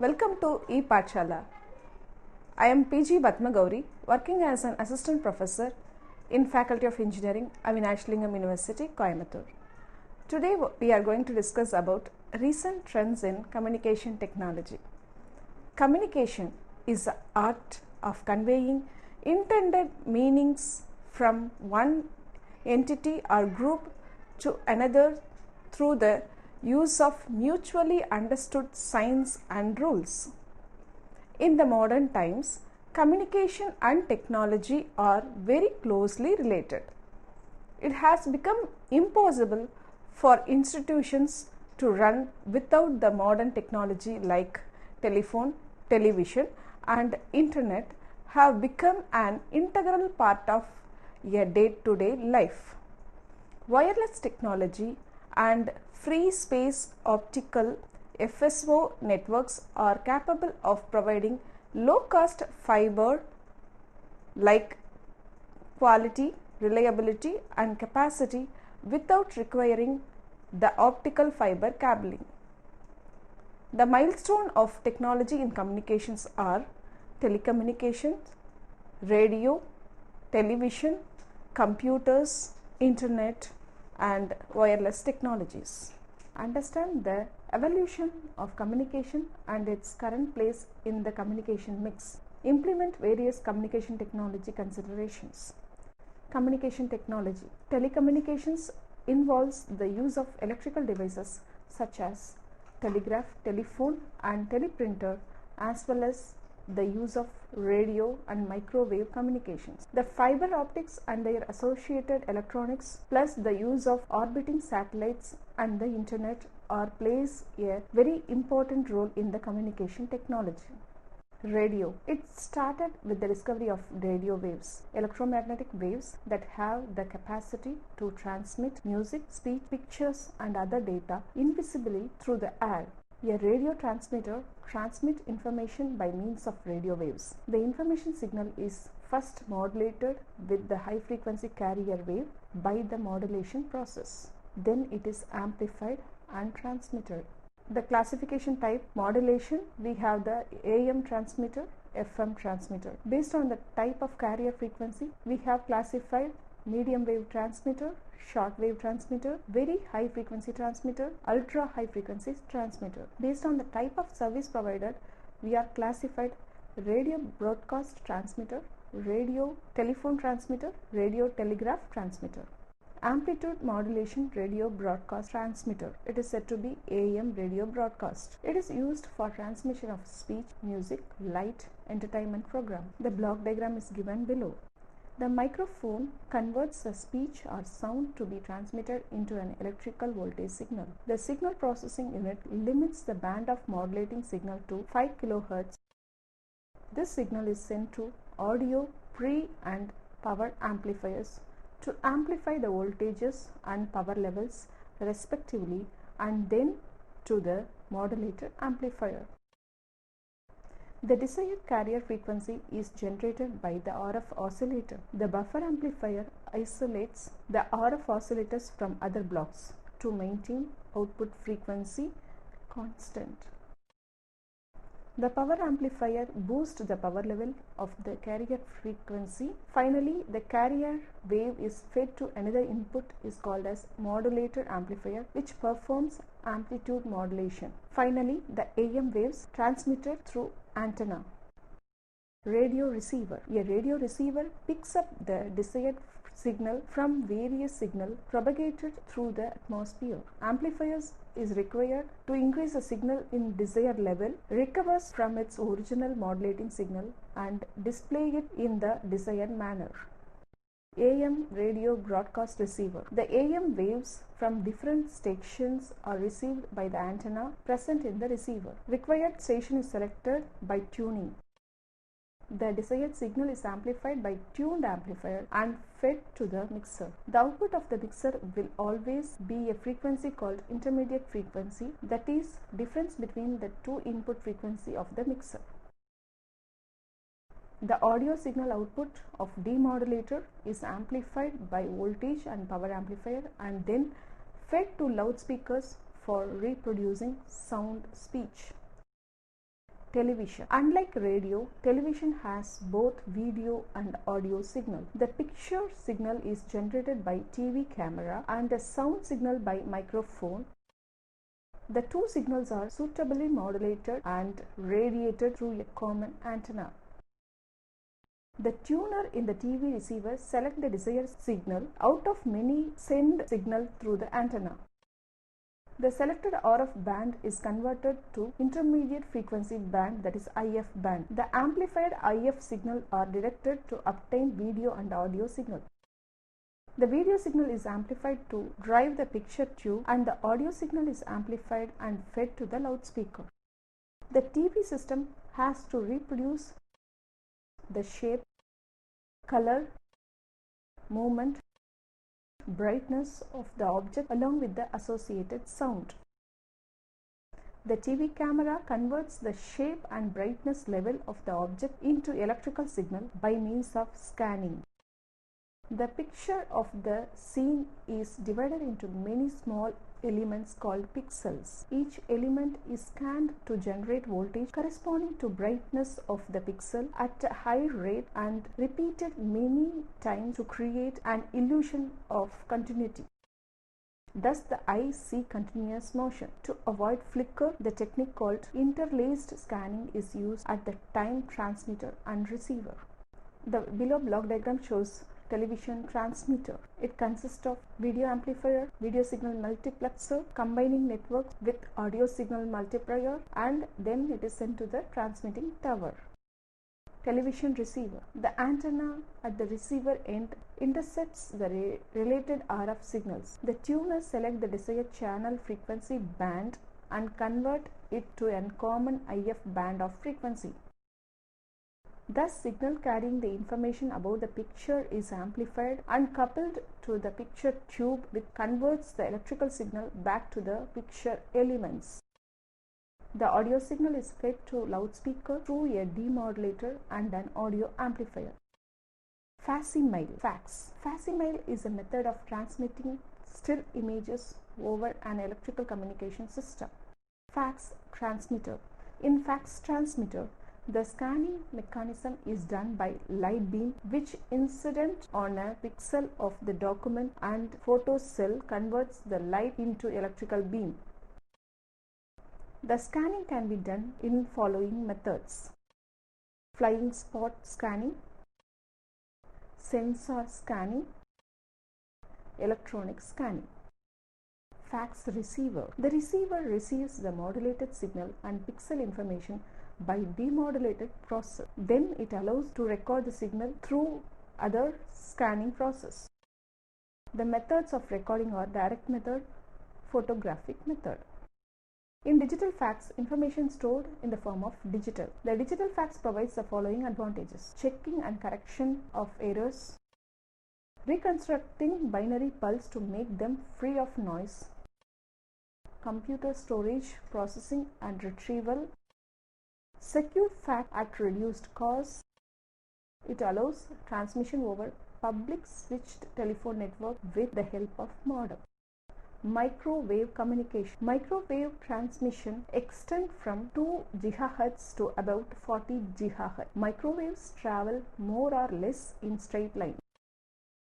Welcome to ePathshala. I am PG Batmagauri, working as an assistant professor in Faculty of Engineering, Avinashlingam University, Coimbatore. Today we are going to discuss about recent trends in communication technology. Communication is the art of conveying intended meanings from one entity or group to another through the use of mutually understood signs and rules. In the modern times, communication and technology are very closely related. It has become impossible for institutions to run without the modern technology like telephone, television and internet have become an integral part of a day-to-day life. Wireless technology and free space optical FSO networks are capable of providing low-cost fiber like quality, reliability and capacity without requiring the optical fiber cabling. The milestone of technology in communications are telecommunications, radio, television, computers, internet and wireless technologies. Understand the evolution of communication and its current place in the communication mix. Implement various communication technology considerations. Communication technology. Telecommunications involves the use of electrical devices such as telegraph, telephone and teleprinter, as well as the use of radio and microwave communications. The fiber optics and their associated electronics plus the use of orbiting satellites and the internet plays a very important role in the communication technology. Radio. It started with the discovery of radio waves, electromagnetic waves that have the capacity to transmit music, speech, pictures and other data invisibly through the air. A radio transmitter transmits information by means of radio waves. The information signal is first modulated with the high frequency carrier wave by the modulation process. Then it is amplified and transmitted. The classification type modulation, we have the AM transmitter, FM transmitter. Based on the type of carrier frequency, we have classified medium wave transmitter, short wave transmitter, very high frequency transmitter, ultra high frequency transmitter. Based on the type of service provided, we are classified radio broadcast transmitter, radio telephone transmitter, radio telegraph transmitter. Amplitude modulation radio broadcast transmitter. It is said to be AM radio broadcast. It is used for transmission of speech, music, light, entertainment program. The block diagram is given below. The microphone converts the speech or sound to be transmitted into an electrical voltage signal. The signal processing unit limits the band of modulating signal to 5 kHz. This signal is sent to audio pre and power amplifiers to amplify the voltages and power levels respectively and then to the modulator amplifier. The desired carrier frequency is generated by the RF oscillator. The buffer amplifier isolates the RF oscillators from other blocks to maintain output frequency constant. The power amplifier boosts the power level of the carrier frequency. Finally, the carrier wave is fed to another input is called as modulator amplifier, which performs amplitude modulation. Finally, the AM waves transmitted through antenna. Radio receiver. A radio receiver picks up the desired signal from various signals propagated through the atmosphere. Amplifiers is required to increase the signal in desired level, recovers from its original modulating signal and display it in the desired manner. AM radio broadcast receiver. The AM waves from different stations are received by the antenna present in the receiver. Required station is selected by tuning. The desired signal is amplified by tuned amplifier and fed to the mixer. The output of the mixer will always be a frequency called intermediate frequency, that is difference between the two input frequency of the mixer. The audio signal output of demodulator is amplified by voltage and power amplifier and then fed to loudspeakers for reproducing sound speech. Television. Unlike radio, television has both video and audio signal. The picture signal is generated by TV camera and the sound signal by microphone. The two signals are suitably modulated and radiated through a common antenna. The tuner in the TV receiver selects the desired signal out of many send signal through the antenna. The selected RF band is converted to intermediate frequency band, that is IF band. The amplified IF signal are directed to obtain video and audio signal. The video signal is amplified to drive the picture tube and the audio signal is amplified and fed to the loudspeaker. The TV system has to reproduce the shape, color, movement, brightness of the object along with the associated sound. The TV camera converts the shape and brightness level of the object into electrical signal by means of scanning. The picture of the scene is divided into many small elements called pixels. Each element is scanned to generate voltage corresponding to brightness of the pixel at a high rate and repeated many times to create an illusion of continuity. Thus, the eye see continuous motion. To avoid flicker, the technique called interlaced scanning is used at the time transmitter and receiver. The below block diagram shows television transmitter. It consists of video amplifier, video signal multiplexer, combining networks with audio signal multiplier, and then it is sent to the transmitting tower. Television receiver. The antenna at the receiver end intercepts the related RF signals. The tuner selects the desired channel frequency band and convert it to a common IF band of frequency. Thus, signal carrying the information about the picture is amplified and coupled to the picture tube, which converts the electrical signal back to the picture elements. The audio signal is fed to loudspeaker through a demodulator and an audio amplifier. Facsimile. Fax. Facsimile is a method of transmitting still images over an electrical communication system. Fax transmitter. In fax transmitter, the scanning mechanism is done by light beam, which incident on a pixel of the document, and photocell converts the light into electrical beam. The scanning can be done in following methods: flying spot scanning, sensor scanning, electronic scanning. Fax receiver. The receiver receives the modulated signal and pixel information by demodulated process. Then it allows to record the signal through other scanning process. The methods of recording are direct method, photographic method. In digital fax, information stored in the form of digital. The digital fax provides the following advantages: checking and correction of errors, reconstructing binary pulse to make them free of noise, computer storage, processing and retrieval, secure fax at reduced cost. It allows transmission over public switched telephone network with the help of modem. Microwave communication. Microwave transmission extend from 2 GHz to about 40 GHz. Microwaves travel more or less in straight line.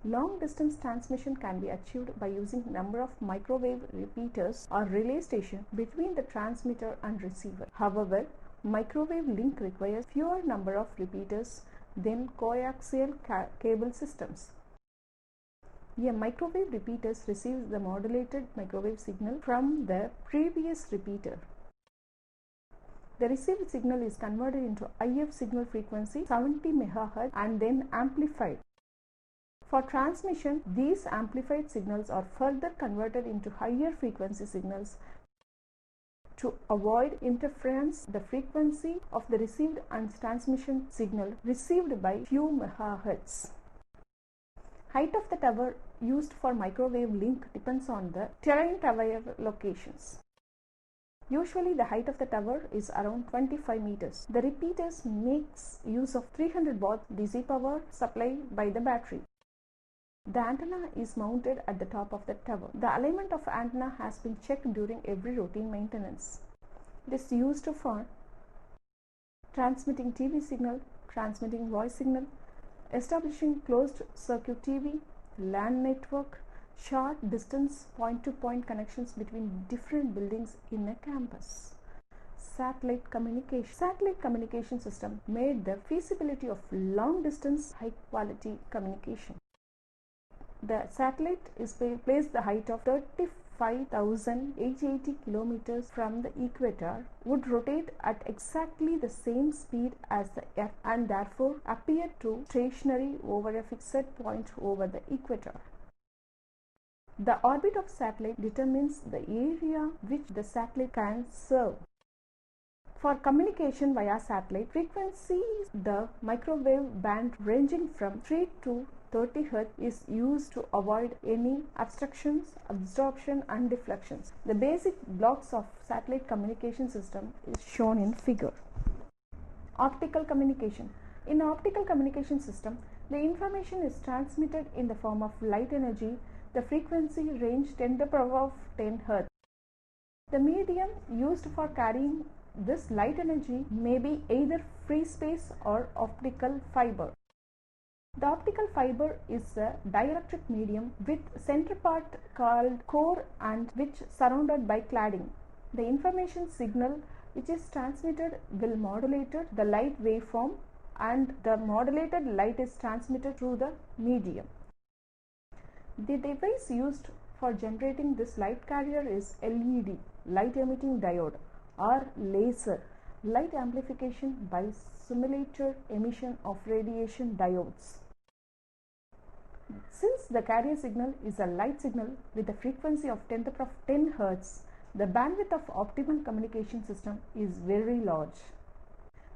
Long distance transmission can be achieved by using number of microwave repeaters or relay station between the transmitter and receiver. However, microwave link requires fewer number of repeaters than coaxial cable systems. A microwave repeater receives the modulated microwave signal from the previous repeater. The received signal is converted into IF signal frequency 70 MHz and then amplified. For transmission, these amplified signals are further converted into higher frequency signals. To avoid interference, the frequency of the received and transmission signal received by few megahertz. Height of the tower used for microwave link depends on the terrain tower locations. Usually the height of the tower is around 25 meters. The repeaters makes use of 300 watt DC power supply by the battery. The antenna is mounted at the top of the tower. The alignment of antenna has been checked during every routine maintenance. It is used for transmitting TV signal, transmitting voice signal, establishing closed circuit TV, LAN network, short distance point-to-point connections between different buildings in a campus. Satellite communication system made the feasibility of long distance high quality communication. The satellite is placed the height of 35,880 kilometers from the equator, would rotate at exactly the same speed as the Earth and therefore appear to stationary over a fixed point over the equator. The orbit of satellite determines the area which the satellite can serve. For communication via satellite, frequencies the microwave band ranging from 3 to 30 Hz is used to avoid any obstructions, absorption and deflections. The basic blocks of satellite communication system is shown in figure. Optical communication. In optical communication system, the information is transmitted in the form of light energy. The frequency range 10 to the power of 10 Hz. The medium used for carrying this light energy may be either free space or optical fiber. The optical fiber is a dielectric medium with center part called core and which surrounded by cladding. The information signal which is transmitted will modulate the light waveform and the modulated light is transmitted through the medium. The device used for generating this light carrier is LED, light emitting diode, or laser, light amplification by simulated emission of radiation diodes. Since the carrier signal is a light signal with a frequency of 10 to the power of 10 Hz, the bandwidth of optimal communication system is very large.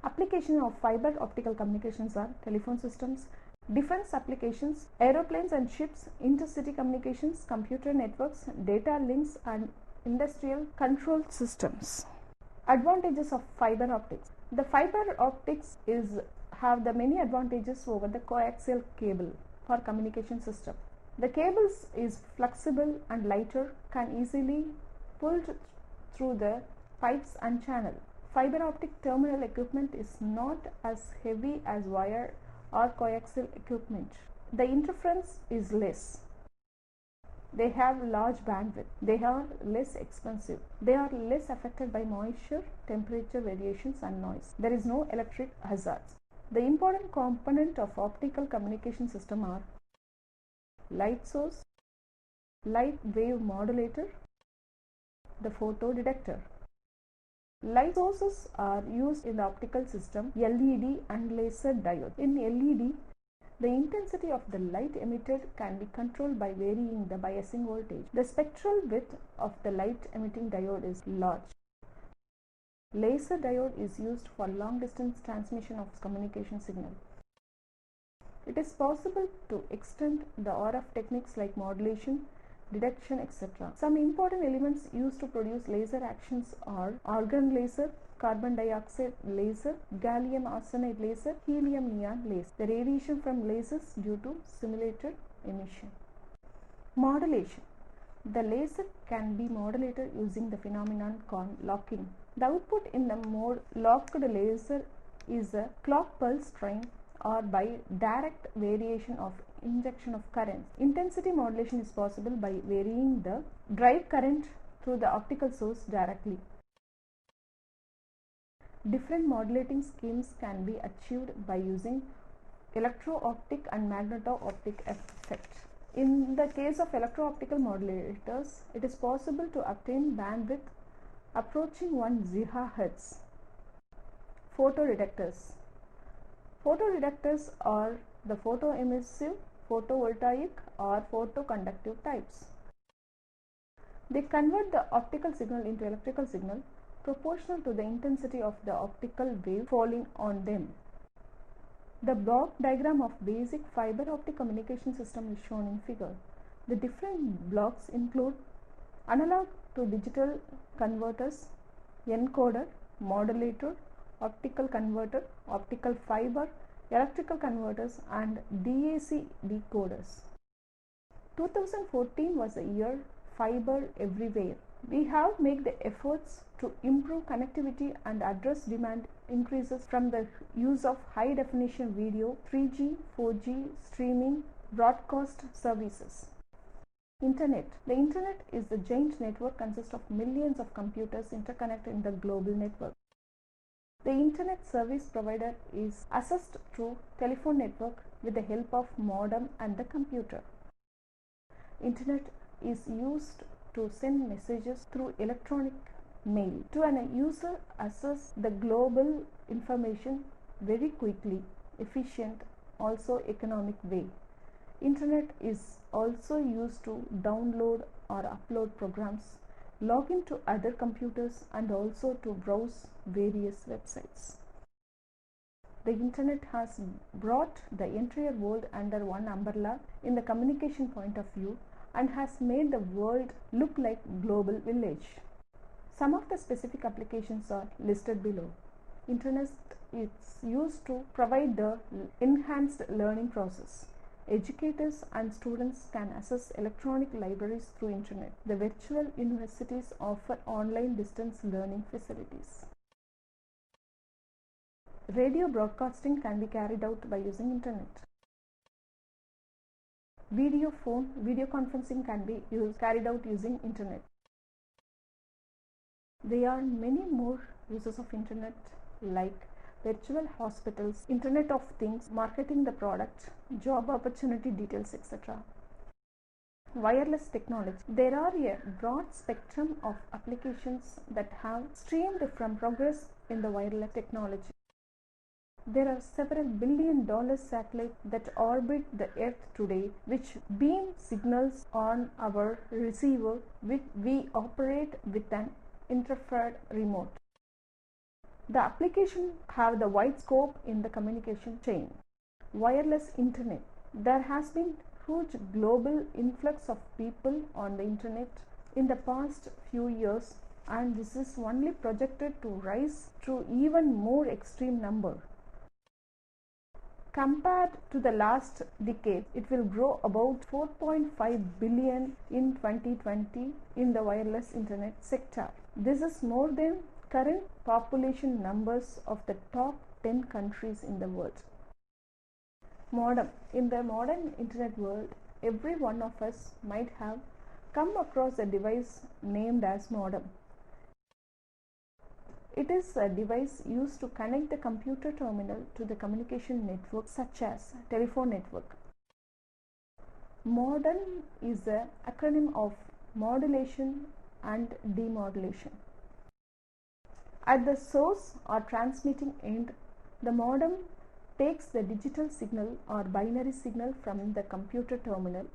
Application of fiber optical communications are telephone systems, defense applications, aeroplanes and ships, intercity communications, computer networks, data links and industrial control systems. Advantages of fiber optics. The fiber optics have the many advantages over the coaxial cable for communication system. The cables is flexible and lighter, can easily pulled through the pipes and channel. Fiber optic terminal equipment is not as heavy as wire or coaxial equipment. The interference is less. They have large bandwidth. They are less expensive. They are less affected by moisture, temperature variations and noise. There is no electric hazards. The important component of optical communication system are light source, light wave modulator, the photodetector. Light sources are used in the optical system, LED and laser diode. In LED, the intensity of the light emitted can be controlled by varying the biasing voltage. The spectral width of the light emitting diode is large. Laser diode is used for long distance transmission of communication signal. It is possible to extend the RF techniques like modulation, detection, etc. Some important elements used to produce laser actions are argon laser, carbon dioxide laser, gallium arsenide laser, helium neon laser. The radiation from lasers due to simulated emission. Modulation. The laser can be modulated using the phenomenon called locking. The output in the mode locked laser is a clock pulse train or by direct variation of injection of current. Intensity modulation is possible by varying the drive current through the optical source directly. Different modulating schemes can be achieved by using electro-optic and magneto-optic effect. In the case of electro-optical modulators, it is possible to obtain bandwidth approaching 1 GHz. Photodetectors. Photodetectors are the photoemissive, photovoltaic or photoconductive types. They convert the optical signal into electrical signal proportional to the intensity of the optical wave falling on them. The block diagram of basic fiber optic communication system is shown in figure. The different blocks include analog to digital converters, encoder, modulator, optical converter, optical fiber, electrical converters and DAC decoders. 2014 was a year fiber everywhere. We have made the efforts to improve connectivity and address demand increases from the use of high definition video, 3G, 4G, streaming, broadcast services. Internet. The Internet is a giant network consist of millions of computers interconnected in the global network. The Internet service provider is accessed through telephone network with the help of modem and the computer. Internet is used to send messages through electronic mail to an user access the global information very quickly, efficient, also economic way. Internet is also used to download or upload programs, log into other computers and also to browse various websites. The Internet has brought the entire world under one umbrella in the communication point of view and has made the world look like global village. Some of the specific applications are listed below. Internet is used to provide the enhanced learning process. Educators and students can access electronic libraries through Internet. The virtual universities offer online distance learning facilities. Radio broadcasting can be carried out by using Internet. Video conferencing can be carried out using Internet. There are many more uses of Internet like virtual hospitals, Internet of Things, marketing the product, job opportunity details, etc. Wireless technology. There are a broad spectrum of applications that have streamed from progress in the wireless technology. There are several billion-dollar satellites that orbit the Earth today, which beam signals on our receiver, which we operate with an infrared remote. The applications have the wide scope in the communication chain. Wireless Internet. There has been huge global influx of people on the Internet in the past few years, and this is only projected to rise to even more extreme number. Compared to the last decade, it will grow about 4.5 billion in 2020 in the wireless Internet sector. This is more than current population numbers of the top 10 countries in the world. Modem. In the modern Internet world, every one of us might have come across a device named as modem. It is a device used to connect the computer terminal to the communication network such as telephone network. Modem is an acronym of modulation and demodulation. At the source or transmitting end, the modem takes the digital signal or binary signal from the computer terminal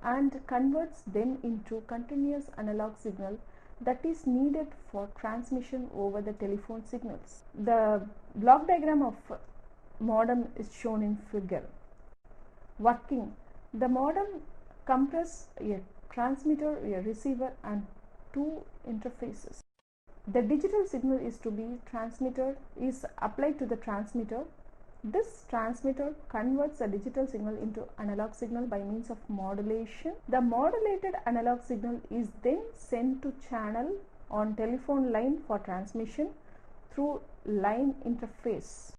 and converts them into continuous analog signal that is needed for transmission over the telephone signals. The block diagram of modem is shown in figure. Working. The modem comprises a transmitter, a receiver and two interfaces. The digital signal is to be transmitter is applied to the transmitter. This transmitter converts a digital signal into analog signal by means of modulation. The modulated analog signal is then sent to channel on telephone line for transmission through line interface.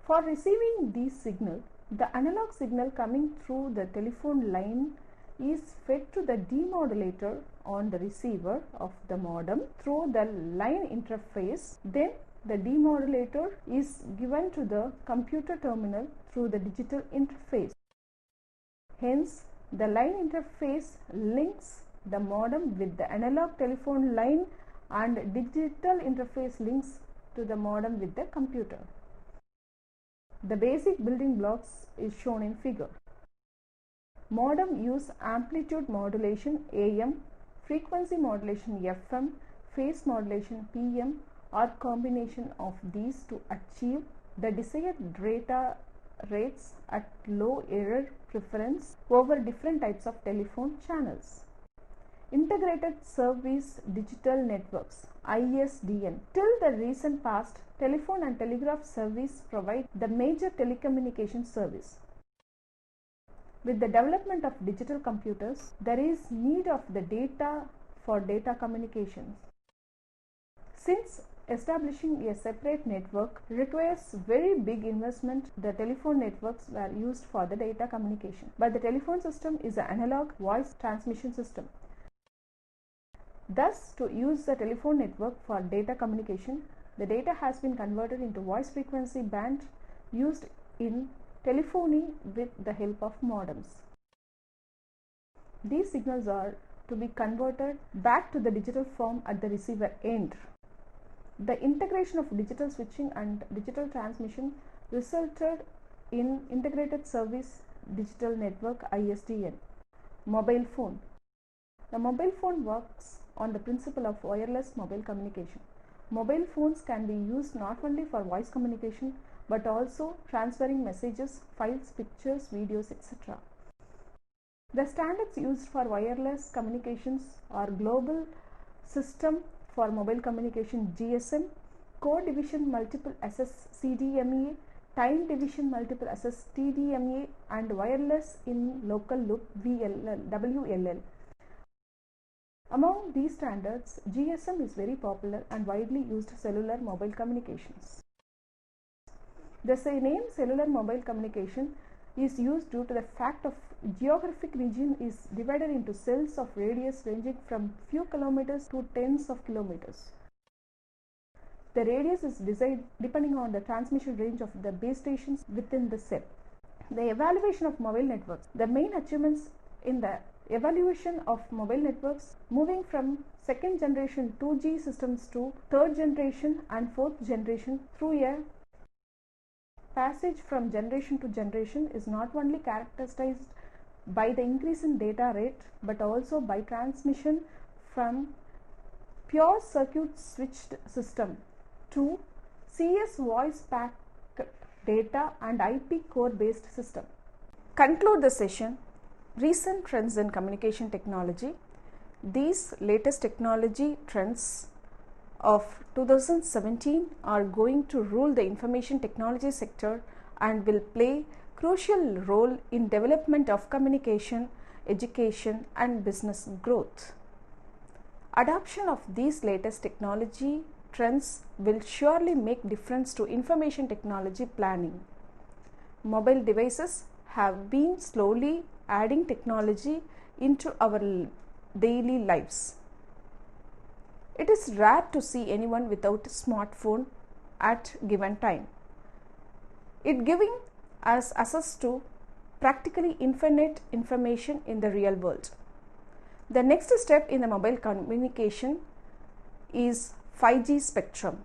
For receiving these signals, the analog signal coming through the telephone line is fed to the demodulator on the receiver of the modem through the line interface. Then the demodulator is given to the computer terminal through the digital interface. Hence, the line interface links the modem with the analog telephone line and digital interface links to the modem with the computer. The basic building blocks is shown in figure. Modem use amplitude modulation AM, frequency modulation FM, phase modulation PM or combination of these to achieve the desired data rates at low error preference over different types of telephone channels. Integrated Service Digital Networks ISDN. Till the recent past, telephone and telegraph service provide the major telecommunication service. With the development of digital computers, there is need of the data for data communications. Since establishing a separate network requires very big investment, the telephone networks were used for the data communication. But the telephone system is an analog voice transmission system. Thus, to use the telephone network for data communication, the data has been converted into voice frequency band used in telephony with the help of modems. These signals are to be converted back to the digital form at the receiver end. The integration of digital switching and digital transmission resulted in Integrated Service Digital Network (ISDN). Mobile phone. The mobile phone works on the principle of wireless mobile communication. Mobile phones can be used not only for voice communication but also transferring messages, files, pictures, videos, etc. The standards used for wireless communications are Global System for Mobile Communication (GSM), Code Division Multiple Access (CDMA), Time Division Multiple Access (TDMA), and Wireless in Local Loop (WLL). Among these standards, GSM is very popular and widely used cellular mobile communications. The name cellular mobile communication is used due to the fact of geographic region is divided into cells of radius ranging from few kilometers to tens of kilometers. The radius is decided depending on the transmission range of the base stations within the cell. The evaluation of mobile networks. The main achievements in the evaluation of mobile networks moving from second generation 2G systems to third generation and fourth generation through a passage from generation to generation is not only characterized by the increase in data rate but also by transmission from pure circuit switched system to CS voice packet data and IP core based system. Conclude the session. Recent trends in communication technology. These latest technology trends of 2017 are going to rule the information technology sector and will play crucial role in development of communication, education and business growth. Adoption of these latest technology trends will surely make difference to information technology planning. Mobile devices have been slowly adding technology into our daily lives. It is rare to see anyone without a smartphone at given time. It giving us access to practically infinite information in the real world. The next step in the mobile communication is 5G spectrum.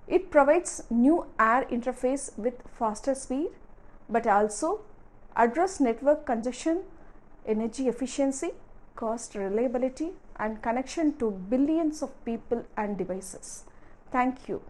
It provides new air interface with faster speed but also address network congestion, energy efficiency, cost reliability and connection to billions of people and devices. Thank you.